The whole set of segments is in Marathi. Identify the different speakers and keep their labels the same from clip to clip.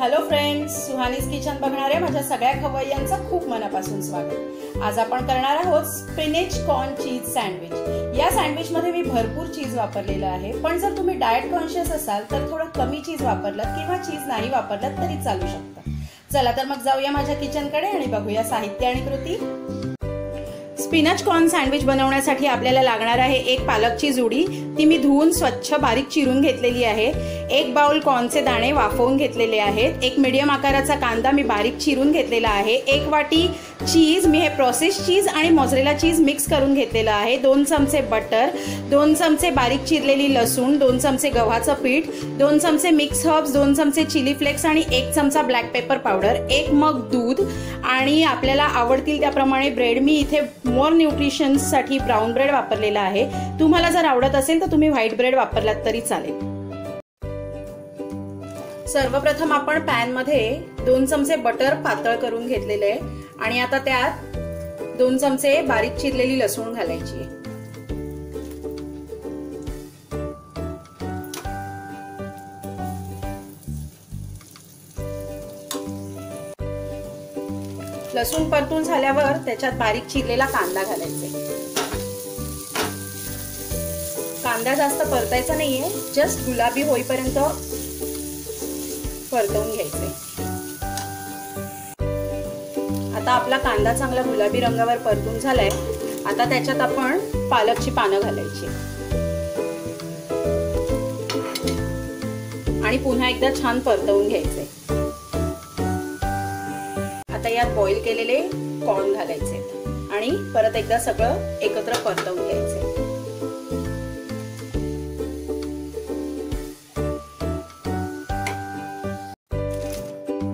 Speaker 1: हॅलो फ्रेंड्स, सुहानीज किचन बघणाऱ्या माझ्या सगळ्या खवय्यांचं खूप मनापासून स्वागत। आज आपण करणार आहोत स्पिनच कॉर्न चीज सँडविच। या सँडविच मध्ये मी भरपूर चीज वापरलेलं आहे, पण जर तुम्ही डाएट कॉन्शियस असाल तर थोडं कमी चीज वापरलं किंवा चीज नाही वापरलं तरी चालू शकतं। चला तर मग जाऊया माझ्या किचनकडे आणि बघूया साहित्य आणि कृती। स्पिनच कॉर्न सँडविच बनवण्यासाठी आपल्याला लागणार आहे एक पालकची जुडी, ती मी धुवून स्वच्छ बारीक चिरून घेतलेली आहे। एक बाउल कॉर्नचे दाणे वाफवून घेतलेले आहेत। एक मीडियम आकाराचा कांदा मी बारीक चिरून घेतलेला आहे। एक वाटी चीज, मी हे प्रोसेस चीज आणि मोझरेला चीज मिक्स करून घेतलेलं आहे। 2 चमचे बटर, 2 चमचे बारीक चिरलेली लसूण, 2 चमचे गव्हाचं पीठ, 2 चमचे मिक्स हर्ब्स, 2 चमचे चिली फ्लेक्स आणि 1 चमचा ब्लॅक पेपर पावडर, 1 मग दूध आणि आपल्याला आवडतील त्याप्रमाणे ब्रेड। मी इथे मोर न्यूट्रिशन साठी ब्राउन ब्रेड वापरलेला आहे। तुम्हाला जर आवडत असेल तर तुम्ही व्हाईट ब्रेड वापरलात तरी चालेल। सर्वप्रथम आपण पॅन मध्ये 2 चमचे बटर पातळ करून घेतलेले आहे आणि आता त्यात 2 चमचे बारीक चिरलेली लसूण घालायची आहे। लसूण परतून झाल्यावर त्याच्यात बारीक चिरलेला कांदा घालायचा। कांदा जास्त परतायचा नाहीये, जस्ट गुलाबी होईपर्यंत परतवून घ्यायचे। आता आपला कांदा चांगला गुलाबी रंगावर परतून झालाय। आता त्याच्यात आपण पालकची पानं घालायची आणि पुन्हा एकदा छान परतवून घ्यायचे। आता यात बॉईल केलेले कॉर्न घालायचे आणि परत एकदा सगळं एकत्र परतवून घ्यायचे।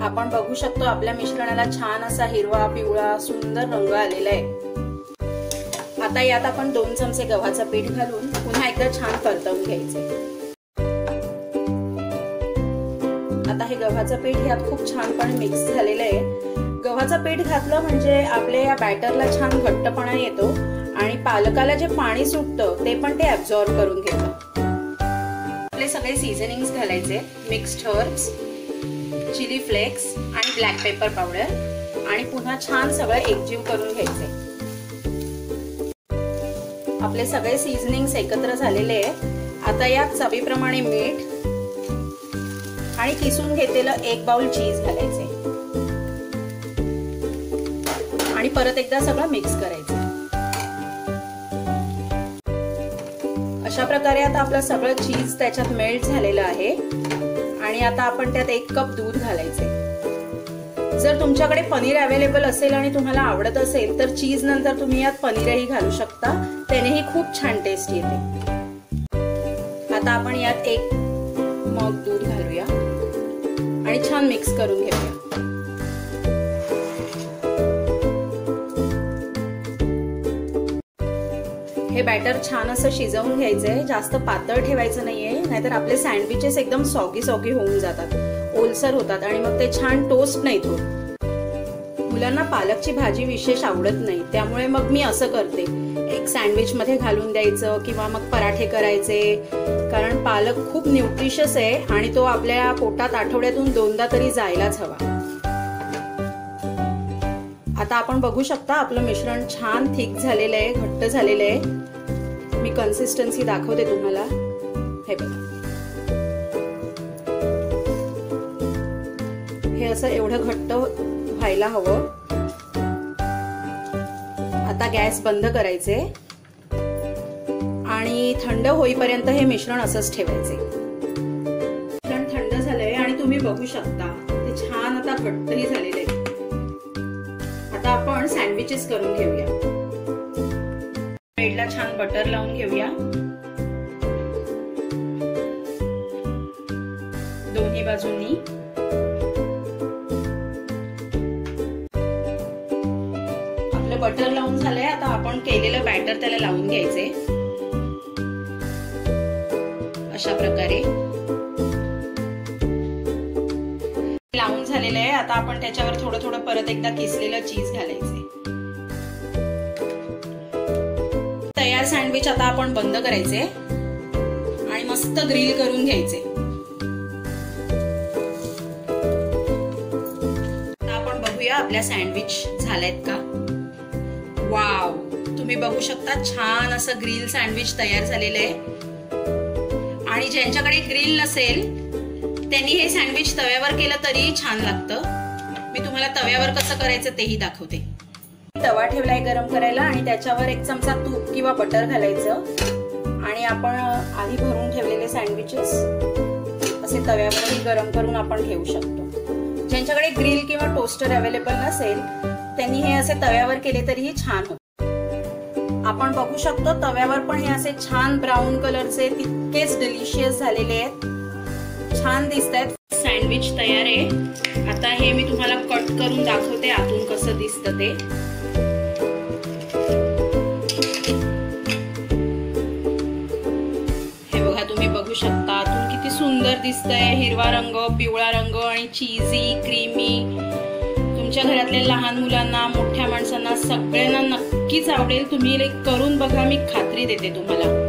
Speaker 1: आपण बघू शकतो आपल्या मिश्रणाला छान असा हिरवा पिवळा सुंदर रंग आलेला आहे। आता यात आपण 2 चमचे गव्हाचं पीठ घालून पुन्हा एकदा छान परतवून घ्यायचे। आता हे गव्हाचं पीठ यात खूप छानपणे मिक्स झालेलं आहे। गव्हाचं पीठ घातलं म्हणजे आपल्या या बॅटरला छान घट्टपणा येतो आणि पालकाला जे पाणी सुटतं ते पण ते ऍब्झॉर्ब करून घेतं। आपले सगळे सीझनिंग्स घालायचे, मिक्स्ड हर्ब्स, चिली फ्लेक्स आणि ब्लॅक पेपर पावडर आणि पुन्हा छान सगळं एकजीव करून घ्यायचे। आपले सगळे सीझनिंग्स एकत्र झालेले आहे। आता यात चवीप्रमाणे मीठ आणि किसून घेतलेलं 1 बाउल चीज घालायचे आणि परत एकदा सगळं मिक्स करायचं। अशा प्रकारे आता आपलं सगळं चीज त्याच्यात मेल्ट झालेलं आहे आणि आता आपण त्यात 1 कप दूध घालायचे। जर तुमच्याकडे पनीर अवेलेबल असेल आणि तुम्हाला आवडत असेल तर चीज नंतर तुम्ही यात पनीरही घालू शकता, त्यानेही खूप छान टेस्ट येते। आता आपण यात 1 मग दूध घालूया आणि छान मिक्स करून घेऊया। हे बॅटर छान असं शिजवून घ्यायचंय, जास्त पातळ ठेवायचं नाहीये, नाहीतर आपले सँडविचेस एकदम सॉगी सॉगी होऊन जातात, ओलसर होतात आणि मग ते छान टोस्ट नाहीत होत। मुलांना पालकची भाजी विशेष आवडत नाही, त्यामुळे मग मी असं करते, एक सँडविच मध्ये घालून द्यायचं किंवा मग पराठे करायचे, कारण पालक खूप न्यूट्रिशियस आहे आणि तो आपल्या पोटात आठवड्यातून 2दा तरी जायलाच हवा। आता आपण बघू शकता आपलं मिश्रण छान थिक झालेलं आहे, घट्ट झालेलं आहे। मी कन्सिस्टन्सी दाखवते तुम्हाला, हे बघा, हे असं एवढं घट्ट व्हायला हवं। आता गॅस बंद करायचे आणि थंड होईपर्यंत हे मिश्रण असंच ठेवायचे। मिश्रण थंड झालंय आणि तुम्ही बघू शकता ते छान आता घट्टही झालेलं आहे। आता आपण सँडविचेस करून घेऊया। ब्रेडला छान बटर लावून घेऊया, दोन्ही बाजूंनी। आपलं बटर लावून झालंय, आता आपण केलेलं बॅटर त्याला लावून घ्यायचे अशा प्रकारे। लावून झालेलं आहे, आता आपण त्याच्यावर थोडं थोडं परत एकदा किसलेलं चीज घालायचे। तयार सँडविच आता आपण बंद करायचे आणि मस्त ग्रिल करून घ्यायचे। बघूया आपल्या सँडविच झाल्यात का। वाव, तुम्ही बघू शकता छान असं ग्रिल सँडविच तयार झालेलं आहे। आणि ज्यांच्याकडे ग्रिल नसेल त्यांनी हे सँडविच तव्यावर केलं तरी छान लागतं। मी तुम्हाला तव्यावर कसं करायचं तेही दाखवते। तवा ठेवलाय गरम करायला आणि त्याच्यावर 1 चमचा तूप किंवा बटर घालायचं आणि आपण आधी भरून ठेवलेले सँडविचेस असे तव्यावरही गरम करून आपण घेऊ शकतो। ज्यांच्याकडे ग्रिल किंवा टोस्टर अवेलेबल नसेल त्यांनी हे असे तव्यावर केले तरीही छान होते। आपण बघू शकतो तव्यावर पण हे असे छान ब्राऊन कलरचे तितकेच डिलिशियस झालेले आहेत, छान दिसतात। सँडविच तयार आहे। आता हे मी तुम्हाला कट करून दाखवते आतून कसं दिसतं ते। हे बघा, तुम्ही बघू शकता आतून किती सुंदर दिसतंय। हिरवा रंग, पिवळा रंग आणि चीजी क्रीमी। तुमच्या घरातल्या लहान मुलांना, मोठ्या माणसांना सगळ्यांना नक्कीच आवडेल। तुम्ही करून बघा, मी खात्री देते तुम्हाला।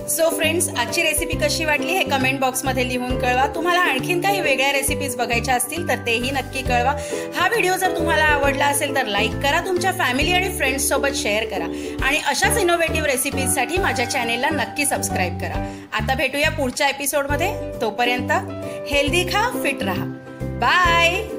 Speaker 1: सो फ्रेंड्स, आजची रेसिपी कशी वाटली हे कमेंट बॉक्स मध्ये लिहून कळवा। तुम्हाला आणखीन काही वेगळ्या रेसिपीज बघायच्या असतील तर तेही नक्की कळवा। हा व्हिडिओ जर तुम्हाला आवडला असेल तर लाईक करा, तुमच्या फॅमिली आणि फ्रेंड्स सोबत शेअर करा आणि अशाच इनोव्हेटिव्ह रेसिपीजसाठी माझ्या चॅनेलला नक्की सबस्क्राईब करा। आता भेटूया पुढच्या एपिसोडमध्ये। तोपर्यंत हेल्दी खा, फिट रहा। बाय।